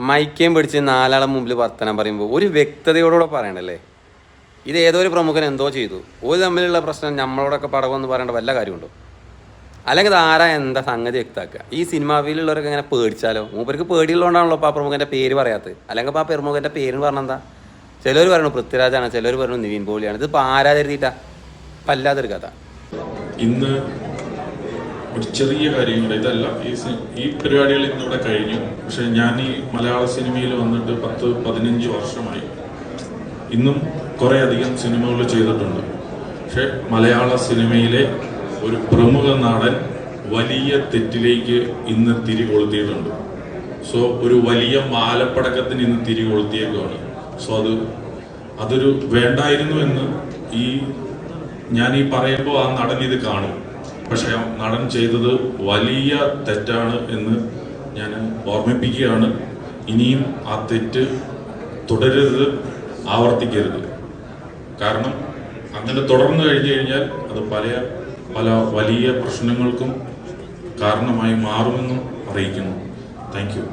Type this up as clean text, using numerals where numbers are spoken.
മൈക്കേം പിടിച്ച് നാലാളെ മുമ്പിൽ വർത്തനം പറയുമ്പോൾ ഒരു വ്യക്തതയോടുകൂടെ പറയണല്ലേ. ഇത് ഏതോ ഒരു പ്രമുഖൻ എന്തോ ചെയ്തു, ഒരു തമ്മിലുള്ള പ്രശ്നം നമ്മളോടൊക്കെ പടവെന്ന് പറയേണ്ട വല്ല കാര്യമുണ്ടോ? അല്ലെങ്കിൽ ഇത് ആരാ എന്താ സംഗതി വ്യക്തമാക്കുക? ഈ സിനിമാ ഫീൽഡിലുള്ളവരൊക്കെ ഇങ്ങനെ പേടിച്ചാലോ? മൂപ്പർക്ക് പേടിയുള്ളതുകൊണ്ടാണല്ലോ ഇപ്പോൾ ആ പ്രമുഖൻ്റെ പേര് പറയാത്തത്. അല്ലെങ്കിൽ ഇപ്പോൾ ആ പ്രമുഖൻ്റെ പേര് പറഞ്ഞെന്താ? ചിലർ പറയണു പൃഥ്വിരാജാണ്, ചിലർ പറയണു നിവിൻ പോളിയാണ്. ഇതിപ്പോൾ ആരാ കരുതിയിട്ടാ? അപ്പം അല്ലാതൊരു കഥ. ഇന്ന് ഒരു ചെറിയ കാര്യങ്ങൾ ഇതല്ല, ഈ പരിപാടികൾ ഇന്നിവിടെ കഴിഞ്ഞു. പക്ഷെ ഞാൻ ഈ മലയാള സിനിമയിൽ വന്നിട്ട് 10-15 വർഷമായി. ഇന്നും കുറേ അധികം സിനിമകൾ ചെയ്തിട്ടുണ്ട്. പക്ഷെ മലയാള സിനിമയിലെ ഒരു പ്രമുഖ നടൻ വലിയ തെറ്റിലേക്ക് ഇന്ന് തിരികൊളുത്തിയിട്ടുണ്ട്. സോ ഒരു വലിയ മാലപ്പടക്കത്തിന് ഇന്ന് തിരികൊളുത്തിയേക്കാണ്. സോ അതൊരു വേണ്ടായിരുന്നു എന്ന് ഞാൻ പറയുമ്പോൾ ആ നടൻ ഇത് കാണും. പക്ഷെ നടൻ ചെയ്തത് വലിയ തെറ്റാണ് എന്ന് ഞാൻ ഓർമ്മിപ്പിക്കുകയാണ്. ഇനിയും ആ തെറ്റ് തുടരരുത്, ആവർത്തിക്കരുത്. കാരണം അങ്ങനെ തുടർന്നു കഴിഞ്ഞു കഴിഞ്ഞാൽ അത് പല വലിയ പ്രശ്നങ്ങൾക്കും കാരണമായി മാറുമെന്നും അറിയിക്കുന്നു. Thank you.